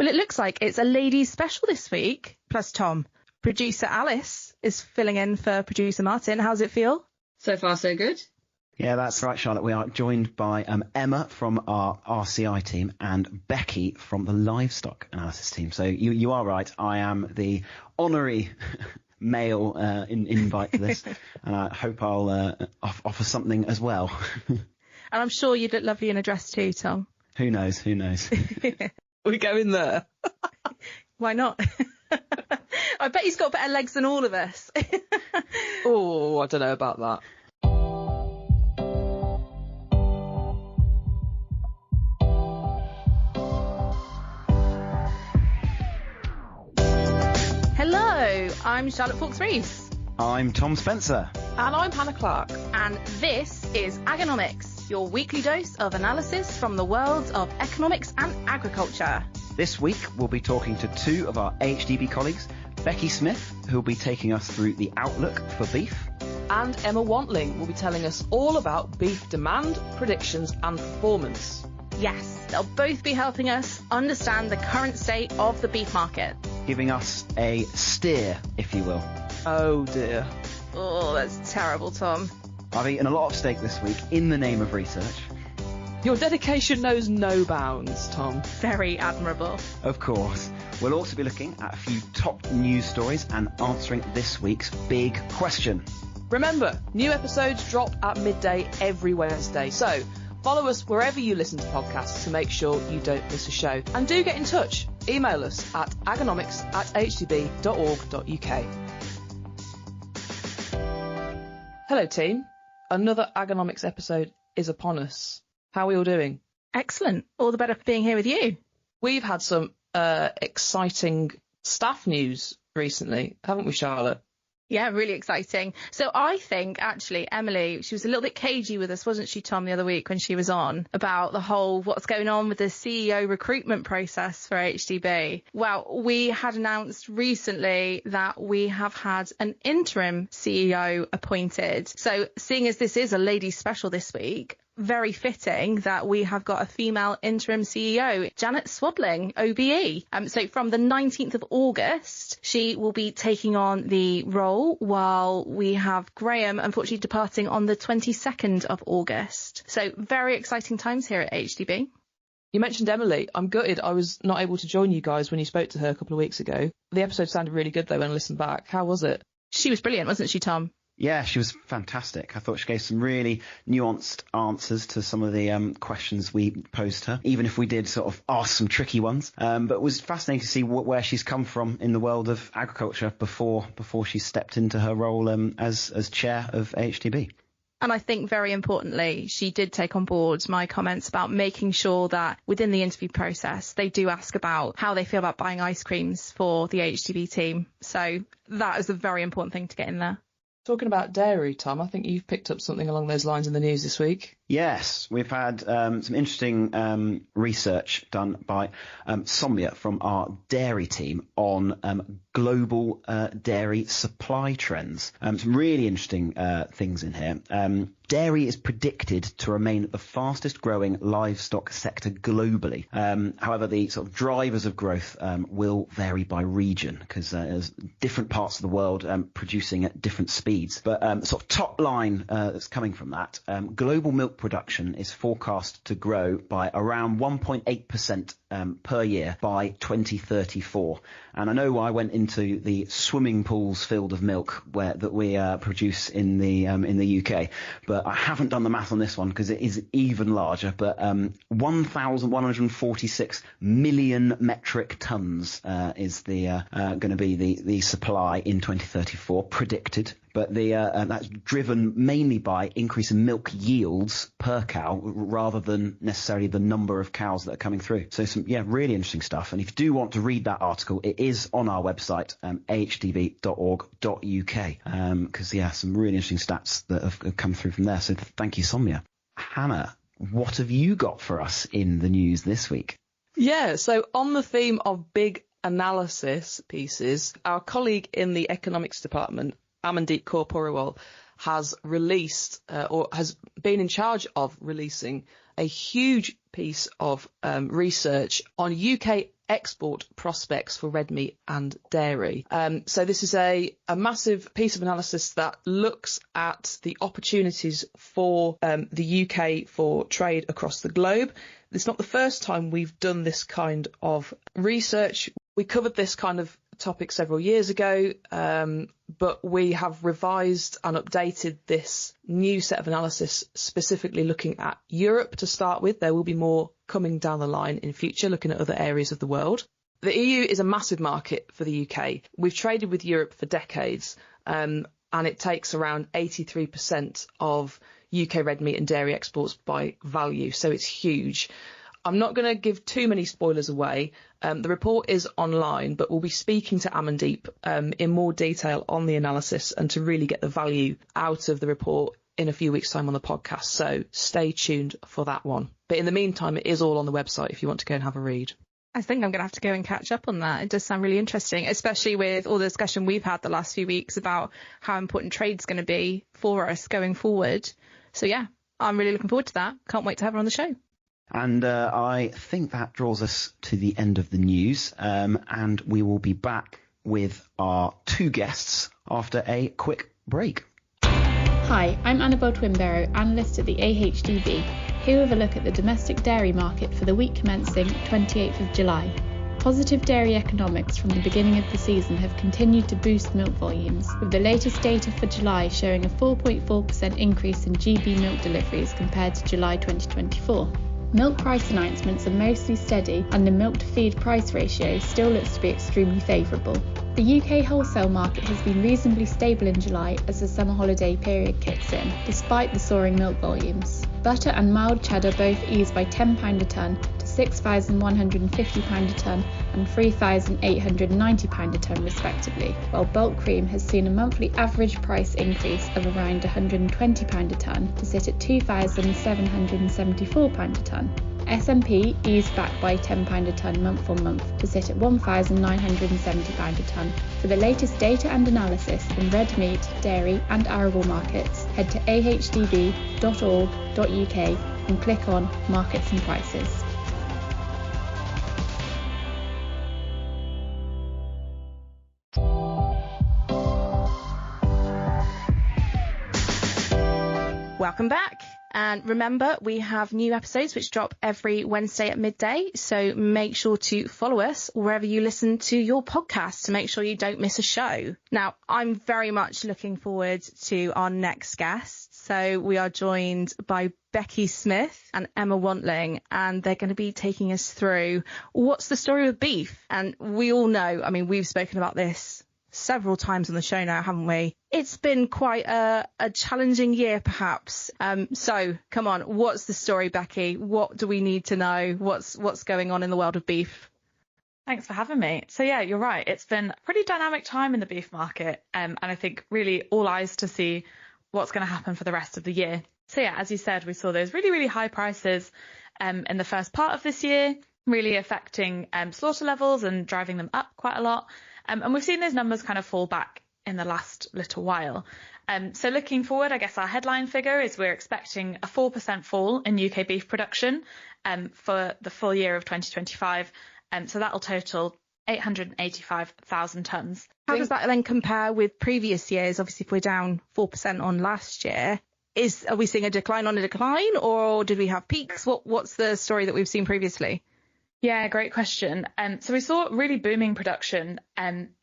Well, it looks like it's a ladies special this week, plus Tom. Producer Alice is filling in for producer Martin. How's it feel? So far, so good. Yeah, that's right, Charlotte. We are joined by Emma from our RCI team and Becky from the livestock analysis team. So you are right. I am the honorary male invite to this, and I hope I'll offer something as well. And I'm sure you'd look lovely in a dress too, Tom. Who knows? Who knows? We go in there. Why not? I bet he's got better legs than all of us. Oh, I don't know about that. Hello, I'm Charlotte Fawkes-Rees. I'm Tom Spencer. And I'm Hannah Clark. And this is Aganomics, your weekly dose of analysis from the worlds of economics and agriculture. This week, we'll be talking to two of our AHDB colleagues, Becky Smith, who will be taking us through the outlook for beef. And Emma Wantling will be telling us all about beef demand, predictions and performance. Yes, they'll both be helping us understand the current state of the beef market. Giving us a steer, if you will. Oh dear. Oh, that's terrible, Tom. I've eaten a lot of steak this week in the name of research. Your dedication knows no bounds, Tom. Very admirable. Of course. We'll also be looking at a few top news stories and answering this week's big question. Remember, new episodes drop at midday every Wednesday, so follow us wherever you listen to podcasts to make sure you don't miss a show. And do get in touch. Email us at agonomics@hdb.org.uk. Hello, team. Another Agonomics episode is upon us. How are we all doing? Excellent. All the better for being here with you. We've had some exciting staff news recently, haven't we, Charlotte? Yeah, really exciting. So I think, actually, Emily, she was a little bit cagey with us, wasn't she, Tom, the other week when she was on, about the whole what's going on with the CEO recruitment process for HDB. Well, we had announced recently that we have had an interim CEO appointed. So seeing as this is a ladies special this week, very fitting that we have got a female interim CEO, Janet Swadling, OBE. So from the 19th of August, she will be taking on the role, while we have Graham, unfortunately, departing on the 22nd of August. So very exciting times here at HDB. You mentioned Emily. I'm gutted I was not able to join you guys when you spoke to her a couple of weeks ago. The episode sounded really good, though, when I listened back. How was it? She was brilliant, wasn't she, Tom? Yeah, she was fantastic. I thought she gave some really nuanced answers to some of the questions we posed her, even if we did sort of ask some tricky ones. But it was fascinating to see where she's come from in the world of agriculture before she stepped into her role as chair of AHDB. And I think very importantly, she did take on board my comments about making sure that within the interview process, they do ask about how they feel about buying ice creams for the HDB team. So that is a very important thing to get in there. Talking about dairy, Tom, I think you've picked up something along those lines in the news this week. Yes, we've had some interesting research done by Somya from our dairy team on global dairy supply trends. Some really interesting things in here. Dairy is predicted to remain the fastest growing livestock sector globally. However, the sort of drivers of growth will vary by region, because there's different parts of the world producing at different speeds. But sort of top line that's coming from that, global milk production is forecast to grow by around 1.8% per year by 2034. And I know I went into the swimming pools filled of milk that we produce in the UK, but I haven't done the math on this one because it is even larger. But 1,146 million metric tons is the going to be the supply in 2034 predicted. But that's driven mainly by increase in milk yields per cow rather than necessarily the number of cows that are coming through. So some, really interesting stuff. And if you do want to read that article, it is on our website, ahdb.org.uk, because, some really interesting stats that have come through from there. So thank you, Somya. Hannah, what have you got for us in the news this week? Yeah, so on the theme of big analysis pieces, our colleague in the economics department, Amandeep Kaur Puriwal, has released or has been in charge of releasing a huge piece of research on UK export prospects for red meat and dairy. So this is a massive piece of analysis that looks at the opportunities for the UK for trade across the globe. It's not the first time we've done this kind of research. We covered this kind of topic several years ago, but we have revised and updated this new set of analysis specifically looking at Europe to start with. There will be more coming down the line in future, looking at other areas of the world. The EU is a massive market for the UK. We've traded with Europe for decades, and it takes around 83% of UK red meat and dairy exports by value, so it's huge. I'm not going to give too many spoilers away. The report is online, but we'll be speaking to Amandeep in more detail on the analysis and to really get the value out of the report in a few weeks' time on the podcast. So stay tuned for that one. But in the meantime, it is all on the website if you want to go and have a read. I think I'm going to have to go and catch up on that. It does sound really interesting, especially with all the discussion we've had the last few weeks about how important trade's going to be for us going forward. So yeah, I'm really looking forward to that. Can't wait to have her on the show. And I think that draws us to the end of the news, and we will be back with our two guests after a quick break. Hi, I'm Annabelle Twinbarrow, analyst at the AHDB, here with a look at the domestic dairy market for the week commencing 28th of July. Positive dairy economics from the beginning of the season have continued to boost milk volumes, with the latest data for July showing a 4.4% increase in GB milk deliveries compared to July 2024. Milk price announcements are mostly steady and the milk to feed price ratio still looks to be extremely favourable. The UK wholesale market has been reasonably stable in July as the summer holiday period kicks in, despite the soaring milk volumes. Butter and mild cheddar both eased by £10 a tonne to £6,150 a tonne and £3,890 a tonne respectively, while bulk cream has seen a monthly average price increase of around £120 a tonne to sit at £2,774 a tonne. S&P eased back by £10 a tonne month on month to sit at £1,970 a tonne. For the latest data and analysis in red meat, dairy and arable markets, head to ahdb.org.uk and click on Markets and Prices. Welcome back. And remember, we have new episodes which drop every Wednesday at midday. So make sure to follow us wherever you listen to your podcast to make sure you don't miss a show. Now, I'm very much looking forward to our next guests. So we are joined by Becky Smith and Emma Wantling, and they're going to be taking us through what's the story with beef. And we all know, I mean, we've spoken about this several times on the show now, haven't we? It's been quite a challenging year, perhaps. So come on, what's the story, Becky? What do we need to know? What's going on in the world of beef? Thanks for having me. So yeah, you're right. It's been a pretty dynamic time in the beef market. And I think really all eyes to see what's going to happen for the rest of the year. So yeah, as you said, we saw those really, really high prices in the first part of this year, really affecting slaughter levels and driving them up quite a lot. And we've seen those numbers kind of fall back in the last little while. So looking forward, I guess our headline figure is we're expecting a 4% fall in UK beef production for the full year of 2025. So that'll total 885,000 tonnes. How does that then compare with previous years? Obviously, if we're down 4% on last year, are we seeing a decline on a decline, or did we have peaks? What's the story that we've seen previously? Yeah, great question. So we saw really booming production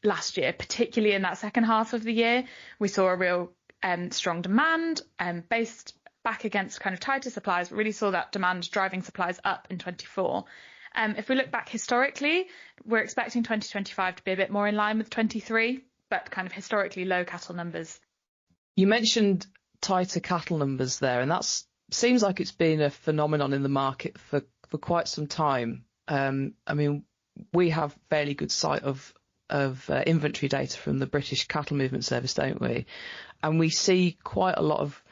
last year, particularly in that second half of the year. We saw a real strong demand based back against kind of tighter supplies, but really saw that demand driving supplies up in 24. If we look back historically, we're expecting 2025 to be a bit more in line with 23, but kind of historically low cattle numbers. You mentioned tighter cattle numbers there, and that seems like it's been a phenomenon in the market for quite some time. I mean, we have fairly good sight of inventory data from the British Cattle Movement Service, don't we? And we see quite a lot of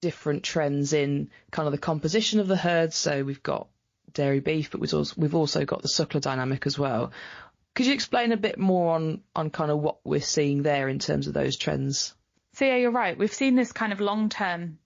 different trends in kind of the composition of the herd. So we've got dairy beef, but we've also got the suckler dynamic as well. Could you explain a bit more on kind of what we're seeing there in terms of those trends? So yeah, you're right. We've seen this kind of long-term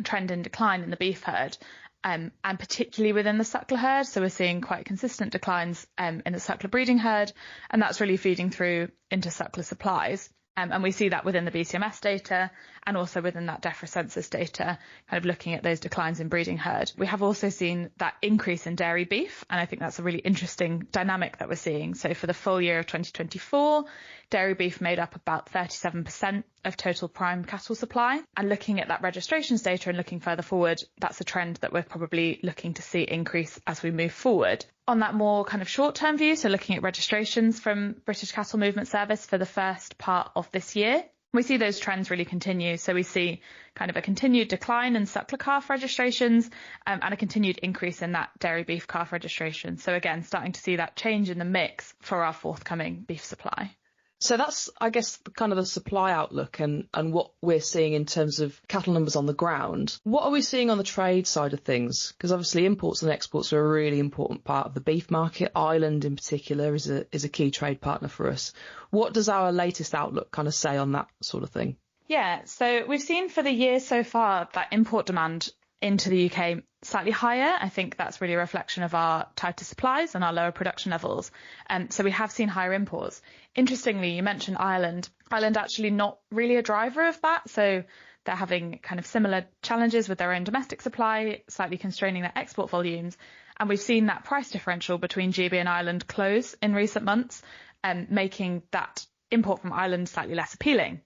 trend in decline in the beef herd. and particularly within the suckler herd. So we're seeing quite consistent declines in the suckler breeding herd, and that's really feeding through into suckler supplies. And we see that within the BCMS data and also within that DEFRA census data, kind of looking at those declines in breeding herd. We have also seen that increase in dairy beef, and I think that's a really interesting dynamic that we're seeing. So for the full year of 2024, dairy beef made up about 37% of total prime cattle supply. And looking at that registrations data and looking further forward, that's a trend that we're probably looking to see increase as we move forward. On that more kind of short-term view, so looking at registrations from British Cattle Movement Service for the first part of this year, we see those trends really continue. So we see kind of a continued decline in suckler calf registrations and a continued increase in that dairy beef calf registration. So again, starting to see that change in the mix for our forthcoming beef supply. So that's, I guess, kind of the supply outlook and what we're seeing in terms of cattle numbers on the ground. What are we seeing on the trade side of things? Because obviously imports and exports are a really important part of the beef market. Ireland in particular is a key trade partner for us. What does our latest outlook kind of say on that sort of thing? Yeah, so we've seen for the year so far that import demand into the UK slightly higher. I think that's really a reflection of our tighter supplies and our lower production levels. So we have seen higher imports. Interestingly, you mentioned Ireland. Ireland actually not really a driver of that. So they're having kind of similar challenges with their own domestic supply, slightly constraining their export volumes. And we've seen that price differential between GB and Ireland close in recent months, making that import from Ireland slightly less appealing.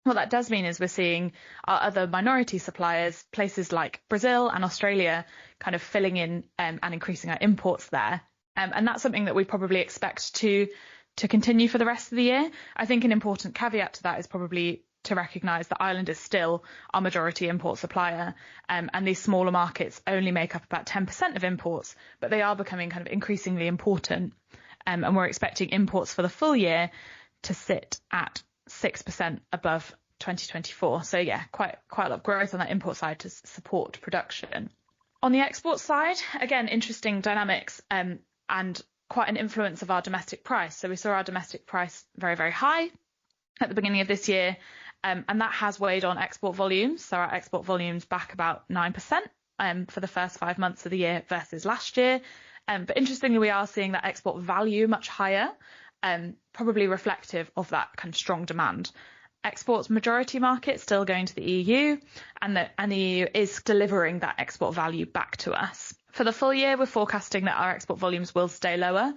What that does mean is we're seeing our other minority suppliers, places like Brazil and Australia, kind of filling in and increasing our imports there. And that's something that we probably expect to continue for the rest of the year. I think an important caveat to that is probably to recognise that Ireland is still our majority import supplier, and these smaller markets only make up about 10% of imports, but they are becoming kind of increasingly important. And we're expecting imports for the full year to sit at 6% above 2024. So yeah, quite a lot of growth on that import side to support production. On the export side, again, interesting dynamics and quite an influence of our domestic price. So we saw our domestic price very, very high at the beginning of this year, and that has weighed on export volumes. So our export volumes back about 9% for the first 5 months of the year versus last year. But interestingly, we are seeing that export value much higher, probably reflective of that kind of strong demand. Exports majority market still going to the EU, and the EU is delivering that export value back to us. For the full year, we're forecasting that our export volumes will stay lower,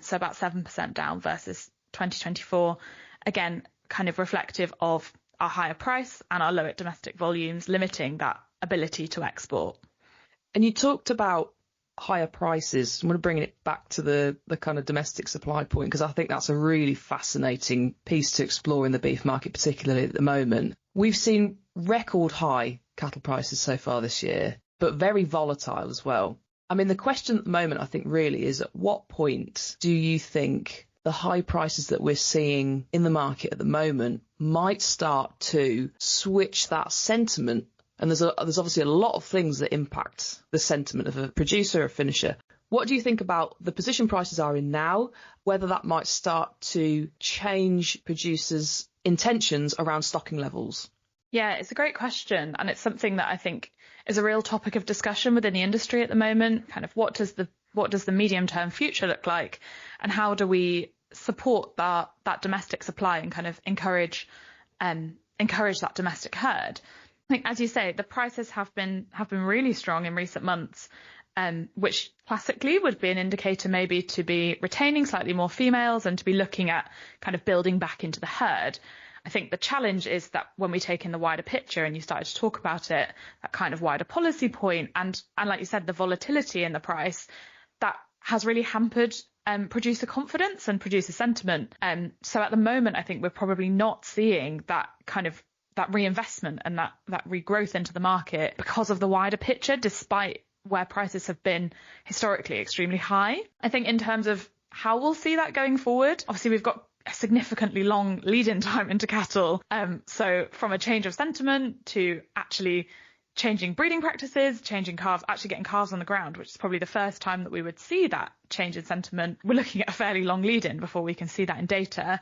so about 7% down versus 2024. Again, kind of reflective of our higher price and our lower domestic volumes limiting that ability to export. And you talked about higher prices. I'm going to bring it back to the kind of domestic supply point, because I think that's a really fascinating piece to explore in the beef market, particularly at the moment. We've seen record high cattle prices so far this year, but very volatile as well. I mean, the question at the moment, I think, really is at what point do you think the high prices that we're seeing in the market at the moment might start to switch that sentiment? And there's obviously a lot of things that impact the sentiment of a producer or finisher. What do you think about the position prices are in now, whether that might start to change producers' intentions around stocking levels? Yeah, it's a great question. And it's something that I think is a real topic of discussion within the industry at the moment. Kind of what does the medium term future look like, and how do we support that domestic supply and kind of encourage that domestic herd? I think, as you say, the prices have been really strong in recent months, which classically would be an indicator maybe to be retaining slightly more females and to be looking at kind of building back into the herd. I think the challenge is that when we take in the wider picture, and you started to talk about it, that kind of wider policy point, and like you said, the volatility in the price, that has really hampered producer confidence and producer sentiment. So at the moment, I think we're probably not seeing that kind of that reinvestment and that regrowth into the market because of the wider picture, despite where prices have been historically extremely high. I think in terms of how we'll see that going forward, obviously we've got a significantly long lead-in time into cattle. So from a change of sentiment to actually changing breeding practices, changing calves, actually getting calves on the ground, which is probably the first time that we would see that change in sentiment. We're looking at a fairly long lead-in before we can see that in data.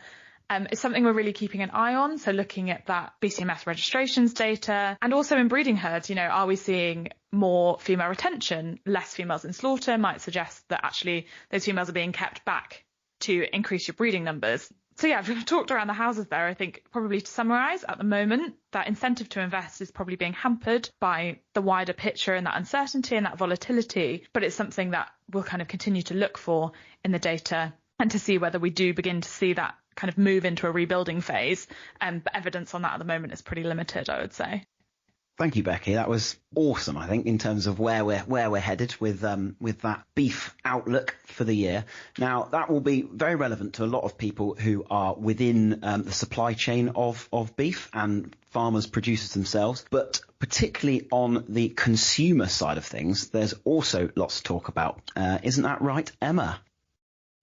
It's something we're really keeping an eye on. So looking at that BCMS registrations data, and also in breeding herds, are we seeing more female retention? Less females in slaughter might suggest that actually those females are being kept back to increase your breeding numbers. So yeah, we've talked around the houses there. I think probably to summarise, at the moment, that incentive to invest is probably being hampered by the wider picture and that uncertainty and that volatility. But it's something that we'll kind of continue to look for in the data and to see whether we do begin to see that kind of move into a rebuilding phase. But evidence on that at the moment is pretty limited, I would say. Thank you, Becky. That was awesome, I think, in terms of where we're headed with that beef outlook for the year. Now, that will be very relevant to a lot of people who are within the supply chain of beef and farmers, producers themselves. But particularly on the consumer side of things, there's also lots to talk about. Isn't that right, Emma?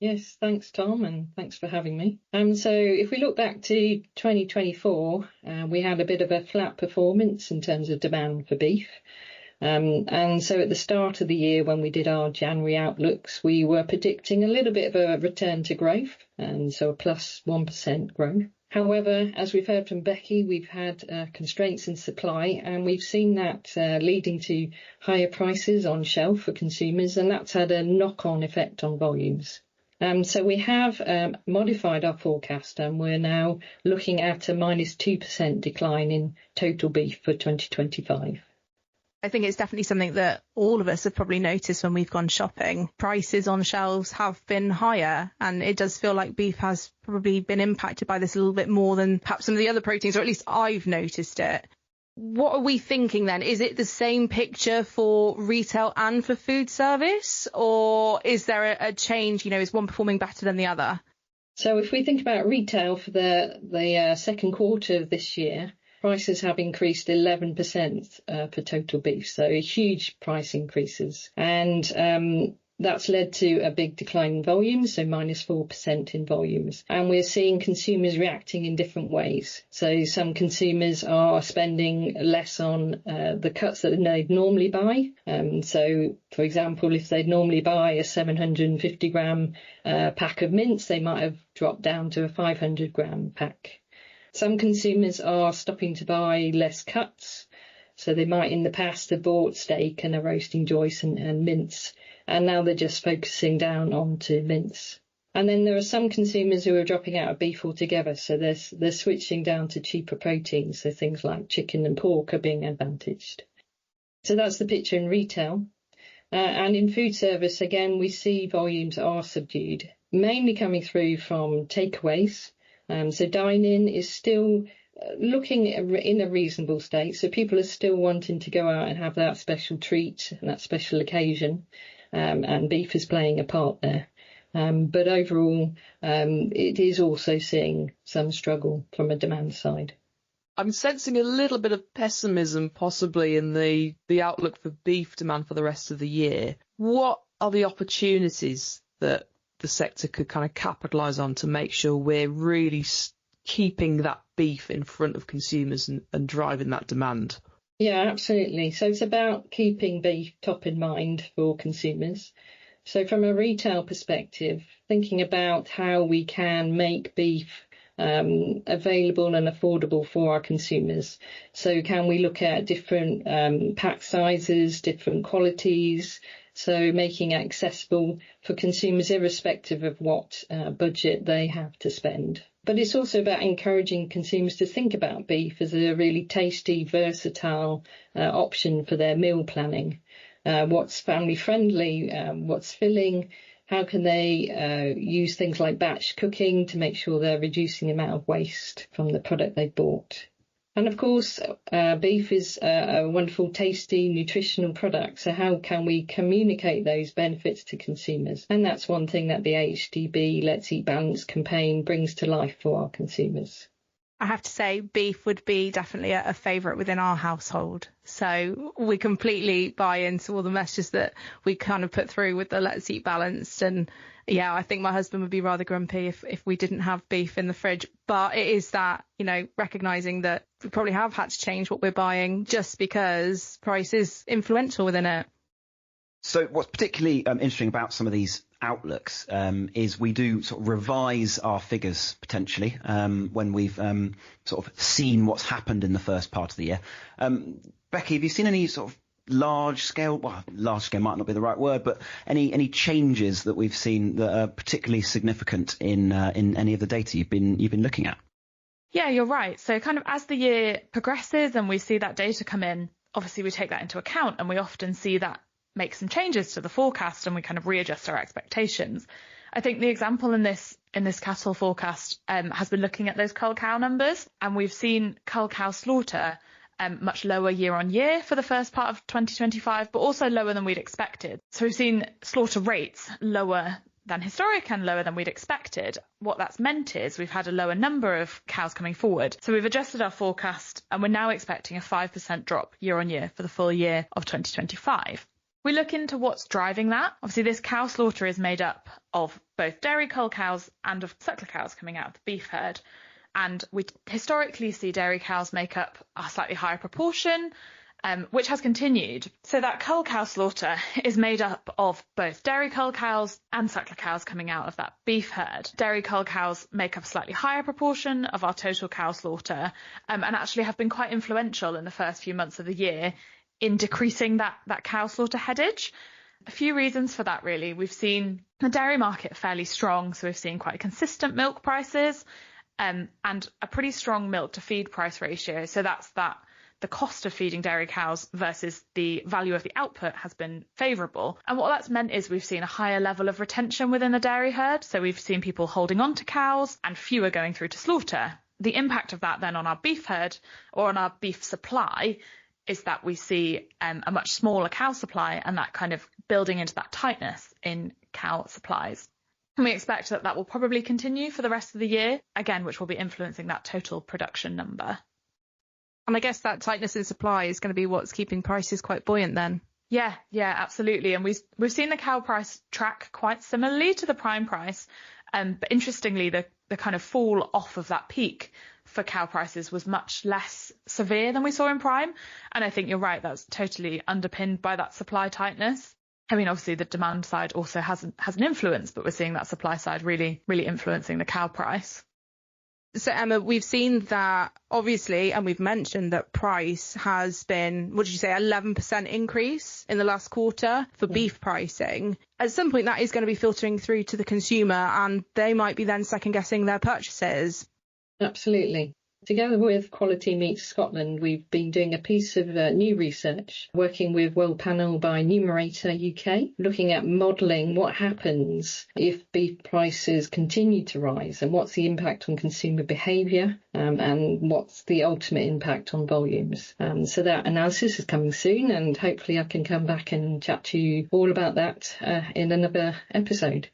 Yes, thanks, Tom, and thanks for having me. So if we look back to 2024, we had a bit of a flat performance in terms of demand for beef. And so at the start of the year, when we did our January outlooks, we were predicting a little bit of a return to growth, and so a plus 1% growth. However, as we've heard from Becky, we've had constraints in supply, and we've seen that leading to higher prices on shelf for consumers, and that's had a knock-on effect on volumes. So we have modified our forecast, and we're now looking at a minus 2% decline in total beef for 2025. I think it's definitely something that all of us have probably noticed when we've gone shopping. Prices on shelves have been higher, and it does feel like beef has probably been impacted by this a little bit more than perhaps some of the other proteins, or at least I've noticed it. What are we thinking then? Is it the same picture for retail and for food service, or is there a change? Is one performing better than the other? So if we think about retail for the second quarter of this year, prices have increased 11% for total beef, so huge price increases. And that's led to a big decline in volumes, so minus 4% in volumes. And we're seeing consumers reacting in different ways. So some consumers are spending less on the cuts that they'd normally buy. So, for example, if they'd normally buy a 750 gram pack of mince, they might have dropped down to a 500 gram pack. Some consumers are stopping to buy less cuts. So they might in the past have bought steak and a roasting joist and mince, and now they're just focusing down onto mince. And then there are some consumers who are dropping out of beef altogether, so they're switching down to cheaper proteins, so things like chicken and pork are being advantaged. So that's the picture in retail. And in food service, again, we see volumes are subdued, mainly coming through from takeaways. So dine-in is still looking in a reasonable state. So people are still wanting to go out and have that special treat and that special occasion. And beef is playing a part there. But overall, it is also seeing some struggle from a demand side. I'm sensing a little bit of pessimism possibly in the outlook for beef demand for the rest of the year. What are the opportunities that the sector could kind of capitalise on to make sure we're really keeping that beef in front of consumers and driving that demand? Yeah, absolutely. So it's about keeping beef top in mind for consumers. So from a retail perspective, thinking about how we can make beef available and affordable for our consumers. So can we look at different pack sizes, different qualities, so making it accessible for consumers irrespective of what budget they have to spend. But it's also about encouraging consumers to think about beef as a really tasty, versatile option for their meal planning. What's family friendly, what's filling, how can they use things like batch cooking to make sure they're reducing the amount of waste from the product they bought. And of course, beef is a wonderful, tasty, nutritional product. So how can we communicate those benefits to consumers? And that's one thing that the AHDB Let's Eat Balanced campaign brings to life for our consumers. I have to say beef would be definitely a favourite within our household. So we completely buy into all the messages that we kind of put through with the Let's Eat Balanced. And yeah, I think my husband would be rather grumpy if we didn't have beef in the fridge. But it is that, recognising that we probably have had to change what we're buying just because price is influential within it. So what's particularly interesting about some of these outlooks is we do sort of revise our figures potentially when we've sort of seen what's happened in the first part of the year. Becky, have you seen any sort of large scale might not be the right word, but any changes that we've seen that are particularly significant in any of the data you've been looking at? Yeah, you're right. So kind of as the year progresses and we see that data come in, obviously we take that into account and we often see that make some changes to the forecast and we kind of readjust our expectations. I think the example in this cattle forecast has been looking at those cull cow numbers, and we've seen cull cow slaughter much lower year on year for the first part of 2025, but also lower than we'd expected. So we've seen slaughter rates lower than historic and lower than we'd expected. What that's meant is we've had a lower number of cows coming forward. So we've adjusted our forecast and we're now expecting a 5% drop year on year for the full year of 2025. We look into what's driving that. Obviously, this cow slaughter is made up of both dairy cull cows and of suckler cows coming out of the beef herd. And we historically see dairy cows make up a slightly higher proportion, which has continued. So that cull cow slaughter is made up of both dairy cull cows and suckler cows coming out of that beef herd. Dairy cull cows make up a slightly higher proportion of our total cow slaughter, and actually have been quite influential in the first few months of the year in decreasing that cow slaughter headage. A few reasons for that, really. We've seen the dairy market fairly strong, so we've seen quite consistent milk prices and a pretty strong milk to feed price ratio. So that's that the cost of feeding dairy cows versus the value of the output has been favourable. And what that's meant is we've seen a higher level of retention within the dairy herd. So we've seen people holding on to cows and fewer going through to slaughter. The impact of that then on our beef herd or on our beef supply is that we see a much smaller cow supply and that kind of building into that tightness in cow supplies. And we expect that will probably continue for the rest of the year, again, which will be influencing that total production number. And I guess that tightness in supply is going to be what's keeping prices quite buoyant then. Yeah, absolutely. And we've seen the cow price track quite similarly to the prime price. But interestingly, the kind of fall off of that peak for cow prices was much less severe than we saw in prime. And I think you're right, that's totally underpinned by that supply tightness. I mean, obviously the demand side also has an influence, but we're seeing that supply side really, really influencing the cow price. So Emma, we've seen that obviously, and we've mentioned that price has been, what did you say, 11% increase in the last quarter for beef pricing. At some point that is going to be filtering through to the consumer and they might be then second guessing their purchases. Absolutely. Together with Quality Meats Scotland, we've been doing a piece of new research, working with World Panel by Numerator UK, looking at modelling what happens if beef prices continue to rise and what's the impact on consumer behaviour and what's the ultimate impact on volumes. So that analysis is coming soon and hopefully I can come back and chat to you all about that in another episode.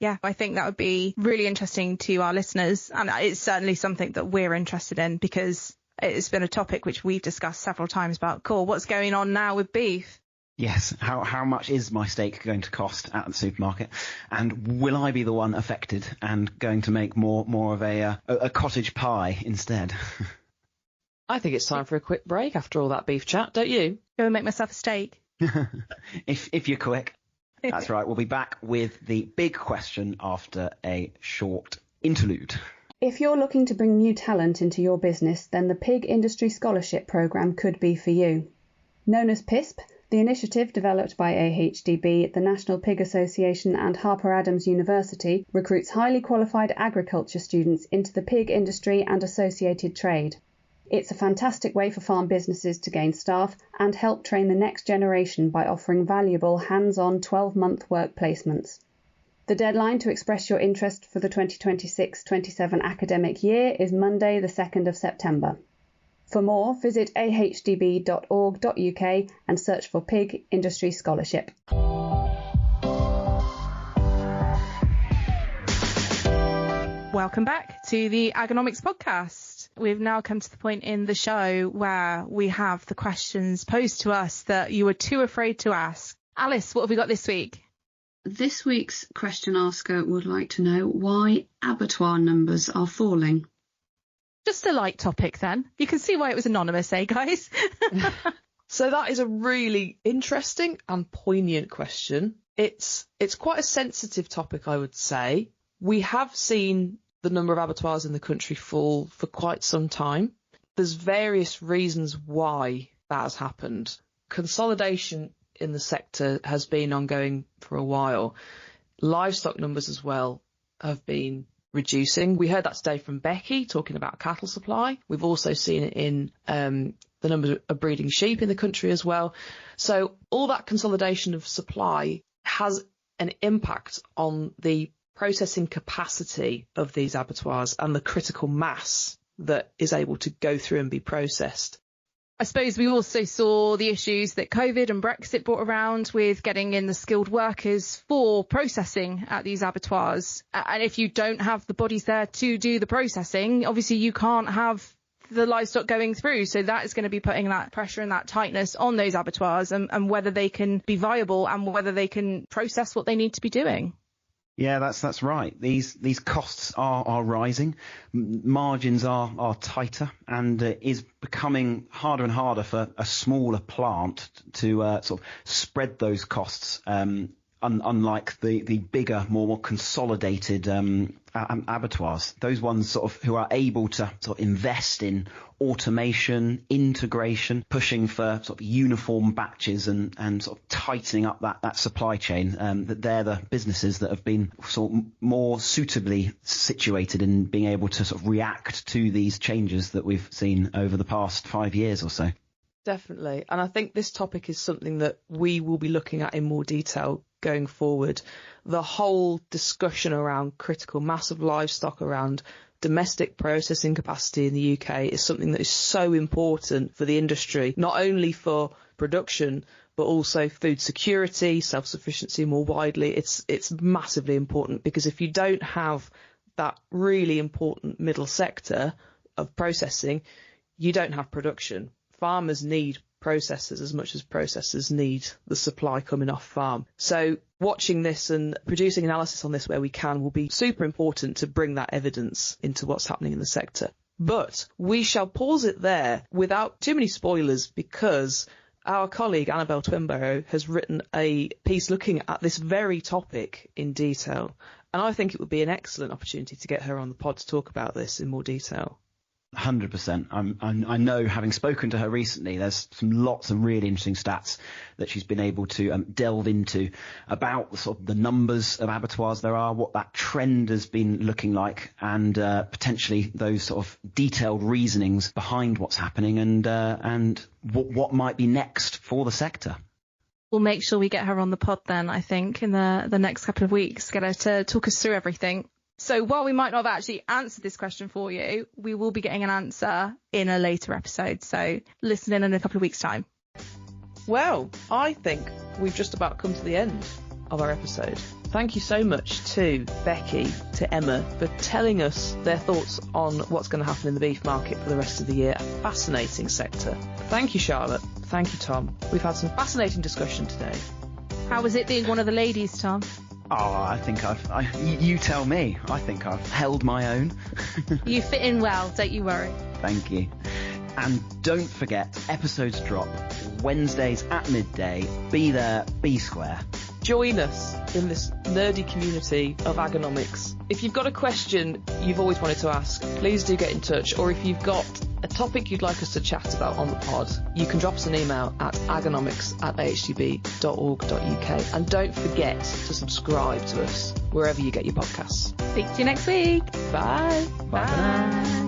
Yeah, I think that would be really interesting to our listeners. And it's certainly something that we're interested in because it's been a topic which we've discussed several times about, cool, what's going on now with beef? Yes, how much is my steak going to cost at the supermarket? And will I be the one affected and going to make more of a cottage pie instead? I think it's time for a quick break after all that beef chat, don't you? Go and make myself a steak. If you're quick. That's right. We'll be back with the big question after a short interlude. If you're looking to bring new talent into your business, then the Pig Industry Scholarship Programme could be for you. Known as PISP, the initiative developed by AHDB, the National Pig Association and Harper Adams University recruits highly qualified agriculture students into the pig industry and associated trade. It's a fantastic way for farm businesses to gain staff and help train the next generation by offering valuable hands-on 12-month work placements. The deadline to express your interest for the 2026-27 academic year is Monday the 2nd of September. For more, visit ahdb.org.uk and search for Pig Industry Scholarship. Welcome back to the Agonomics podcast. We've now come to the point in the show where we have the questions posed to us that you were too afraid to ask. Alice, what have we got this week? This week's question asker would like to know why abattoir numbers are falling. Just a light topic then. You can see why it was anonymous, eh, guys? So that is a really interesting and poignant question. It's quite a sensitive topic, I would say. We have seen the number of abattoirs in the country fall for quite some time. There's various reasons why that has happened. Consolidation in the sector has been ongoing for a while. Livestock numbers as well have been reducing. We heard that today from Becky talking about cattle supply. We've also seen it in the number of breeding sheep in the country as well. So all that consolidation of supply has an impact on the processing capacity of these abattoirs and the critical mass that is able to go through and be processed. I suppose we also saw the issues that COVID and Brexit brought around with getting in the skilled workers for processing at these abattoirs. And if you don't have the bodies there to do the processing, obviously you can't have the livestock going through. So that is going to be putting that pressure and that tightness on those abattoirs and whether they can be viable and whether they can process what they need to be doing. Yeah, that's right. These costs are rising, margins are tighter, and it is becoming harder and harder for a smaller plant to sort of spread those costs. Unlike the bigger, more consolidated abattoirs, those ones sort of who are able to sort of invest in automation, integration, pushing for sort of uniform batches and sort of tightening up that supply chain, that they're the businesses that have been sort of more suitably situated in being able to sort of react to these changes that we've seen over the past 5 years or so. Definitely. And I think this topic is something that we will be looking at in more detail going forward. The whole discussion around critical mass of livestock, around domestic processing capacity in the UK is something that is so important for the industry, not only for production, but also food security, self-sufficiency more widely. It's massively important, because if you don't have that really important middle sector of processing, you don't have production. Farmers need processors as much as processors need the supply coming off farm. So watching this and producing analysis on this where we can will be super important to bring that evidence into what's happening in the sector. But we shall pause it there without too many spoilers, because our colleague Annabelle Twinborough has written a piece looking at this very topic in detail. And I think it would be an excellent opportunity to get her on the pod to talk about this in more detail. 100%. I know, having spoken to her recently, there's lots of really interesting stats that she's been able to delve into about sort of the numbers of abattoirs there are, what that trend has been looking like, and potentially those sort of detailed reasonings behind what's happening and what might be next for the sector. We'll make sure we get her on the pod then, I think, in the next couple of weeks, get her to talk us through everything. So while we might not have actually answered this question for you, we will be getting an answer in a later episode. So listen in a couple of weeks' time. Well, I think we've just about come to the end of our episode. Thank you so much to Becky, to Emma, for telling us their thoughts on what's going to happen in the beef market for the rest of the year. A fascinating sector. Thank you, Charlotte. Thank you, Tom. We've had some fascinating discussion today. How was it being one of the ladies, Tom? Oh, I think you tell me. I think I've held my own. You fit in well, don't you worry. Thank you. And don't forget, episodes drop Wednesdays at midday. Be there, be square. Join us in this nerdy community of agonomics. If you've got a question you've always wanted to ask, please do get in touch. Or if you've got a topic you'd like us to chat about on the pod, you can drop us an email at agonomics@ahdb.org.uk. And don't forget to subscribe to us wherever you get your podcasts. Speak to you next week. Bye. Bye.